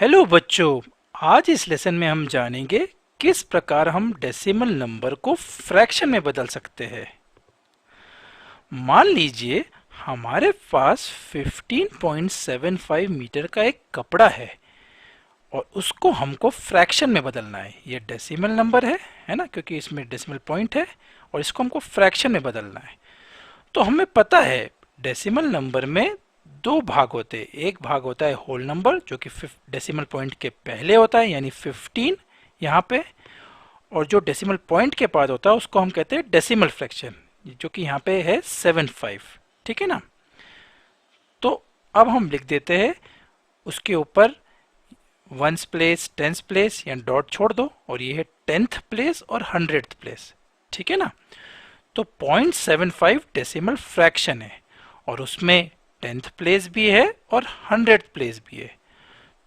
Hello बच्चों, आज इस लेसन में हम जानेंगे किस प्रकार हम डेसिमल नंबर को फ्रैक्शन में बदल सकते हैं। मान लीजिए हमारे पास 15.75 मीटर का एक कपड़ा है और उसको हमको फ्रैक्शन में बदलना है। ये डेसिमल नंबर है ना, क्योंकि इसमें डेसिमल पॉइंट है और इसको हमको फ्रैक्शन में बदलना है। तो हमें पता है डेसिमल नंबर में दो भाग होते हैं। एक भाग होता है होल नंबर जो कि डेसिमल पॉइंट के पहले होता है यानी 15 यहाँ पे, और जो डेसिमल पॉइंट के बाद होता है उसको हम कहते हैं डेसिमल फ्रैक्शन, जो कि यहाँ पे है 75। ठीक है ना। तो अब हम लिख देते हैं उसके ऊपर वंस प्लेस, टेंथ प्लेस या डॉट छोड़ दो, और ये है 10th प्लेस और 100th प्लेस। ठीक है ना। तो 0.75 डेसिमल फ्रैक्शन है और उसमें 10th प्लेस भी है और 100th प्लेस भी है।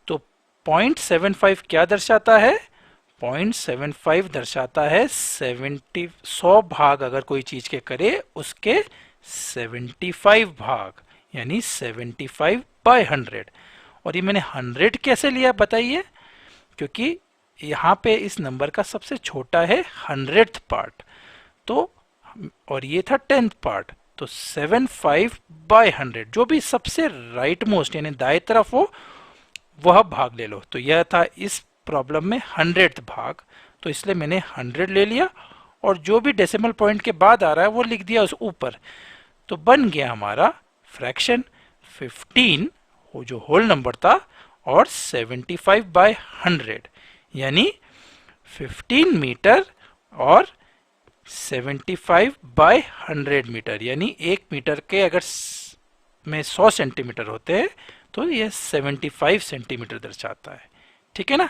तो 0.75 क्या दर्शाता है? 0.75 दर्शाता है 100 भाग अगर कोई चीज के करे उसके 75 भाग, यानी 75/100। और ये मैंने 100 कैसे लिया बताइए? क्योंकि यहाँ पे इस नंबर का सबसे छोटा है 100th पार्ट, तो और ये था 10th पार्ट, तो 75/100 जो भी सबसे राइट मोस्ट यानी दाएं तरफ हो वह भाग ले लो। तो यह था इस प्रॉब्लम में 100th भाग, तो इसलिए मैंने 100 ले लिया और जो भी डेसिमल पॉइंट के बाद आ रहा है वो लिख दिया उस ऊपर। तो बन गया हमारा फ्रैक्शन 15 वो जो होल नंबर था और 75/100 यानी 15 मीटर और 75/100 मीटर, यानी 1 मीटर के अगर में 100 सेंटीमीटर होते हैं तो यह 75 सेंटीमीटर दर्शाता है। ठीक है ना।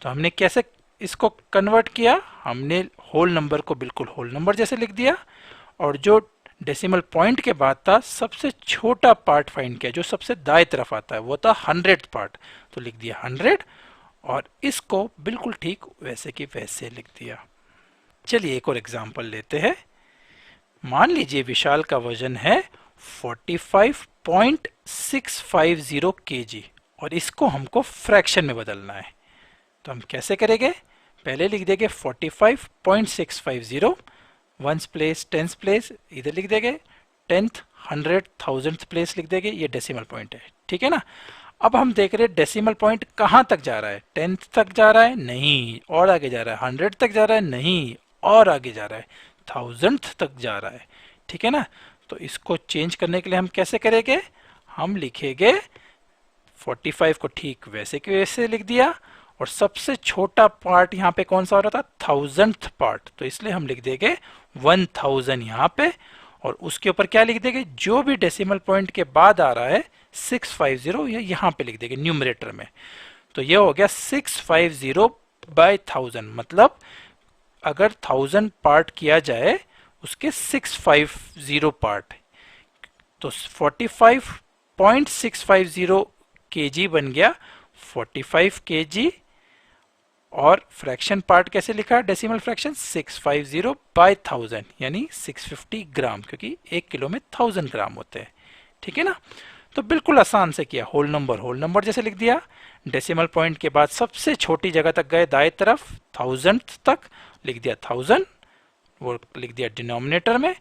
तो हमने कैसे इसको कन्वर्ट किया? हमने होल नंबर को बिल्कुल होल नंबर जैसे लिख दिया और जो डेसिमल पॉइंट के बाद था सबसे छोटा पार्ट फाइंड किया जो सबसे दाएं तरफ आता है, वो था 100th पार्ट, तो लिख दिया 100 और इसको बिल्कुल ठीक वैसे की वैसे लिख दिया। चलिए एक और एग्जांपल लेते हैं। मान लीजिए विशाल का वजन है 45.650 kg और इसको हमको फ्रैक्शन में बदलना है। तो हम कैसे करेंगे? पहले लिख देंगे 45.650, वंस प्लेस, टेंथ प्लेस इधर लिख देंगे, 10th, 100th, 1000th प्लेस लिख देंगे, ये डेसिमल पॉइंट है। ठीक है ना। अब हम देख रहे हैं डेसिमल पॉइंट कहाँ तक जा रहा है? 10th तक जा रहा है? नहीं। और आगे जा रहा है? 100 तक जा रहा है? नहीं। और आगे जा रहा है? 1000th तक जा रहा है। ठीक है ना। तो इसको चेंज करने के लिए हम कैसे करेंगे? हम लिखेंगे 45 को ठीक वैसे के वैसे लिख दिया और सबसे छोटा पार्ट यहाँ पे कौन सा हो रहा था? 1000th पार्ट, तो इसलिए हम लिख देंगे 1000 यहाँ पे और उसके ऊपर क्या लिख देंगे? जो भी डेसिमल पॉइंट के बाद आ रहा है 650 ये यहाँ पे लिख देंगे न्यूमरेटर में। तो ये हो गया 650/1000, मतलब अगर 1000 पार्ट किया जाए उसके 650 पार्ट, तो 45.650 kg बन गया 45 kg। और फ्रैक्शन पार्ट कैसे लिखा? डेसिमल फ्रैक्शन 650/1000 यानी 650 ग्राम, क्योंकि 1 किलो में 1000 ग्राम होते हैं। ठीक है ना। तो बिल्कुल आसान से किया, होल नंबर जैसे लिख दिया, डेसिमल पॉइंट के बाद सबसे छोटी जगह तक गए दाएं तरफ 1000th तक लिख दिया 1000, वो लिख दिया डिनोमिनेटर में,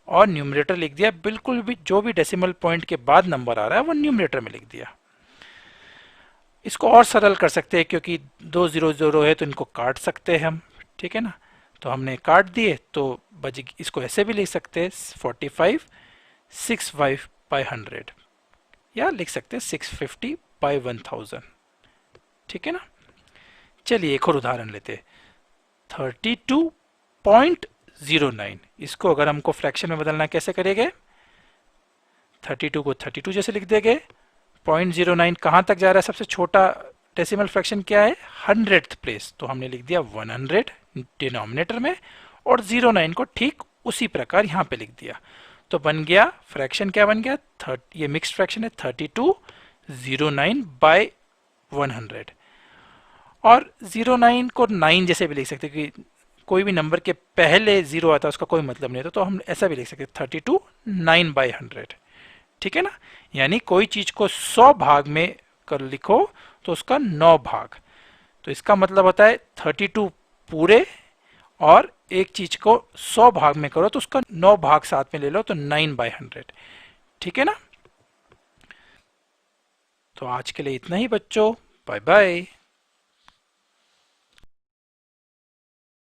और न्यूमरेटर लिख दिया बिल्कुल भी जो भी डेसिमल पॉइंट के बाद नंबर आ रहा है वो न्यूमरेटर में लिख दिया। इसको और सरल कर सकते हैं क्योंकि 2 0 है तो इनको काट सकते हैं हम। ठीक है ना। तो हमने काट दिए तो बच, इसको ऐसे भी लिख सकते हैं 45 6/100 या लिख सकते हैं 650/1000। ठीक है ना। चलिए एक और उदाहरण लेते हैं। 32.09, इसको अगर हमको फ्रैक्शन में बदलना कैसे करेंगे? 32 को 32 जैसे लिख देंगे, 0.09 कहाँ तक जा रहा है? सबसे छोटा डेसिमल फ्रैक्शन क्या है? 100th प्लेस, तो हमने लिख दिया 100 डिनोमिनेटर में और 09 को ठीक उसी प्रकार यहाँ पे लिख दिया। तो बन गया फ्रैक्शन, क्या बन गया? ये मिक्स्ड फ्रैक्शन है 3209/100। और 09 को 9 जैसे भी लिख सकते हैं कि कोई भी नंबर के पहले 0 आता है उसका कोई मतलब नहीं था, तो हम ऐसा भी लिख सकते हैं 32 9/100। ठीक है ना। यानी कोई चीज को 100 भाग में कर लिखो तो उसका 9 भाग। तो इसका मतलब होता है 32 पूरे, और एक चीज को 100 भाग में करो तो उसका 9 भाग साथ में ले लो, तो 9/100। ठीक है ना। तो आज के लिए इतना ही बच्चों, बाय बाय।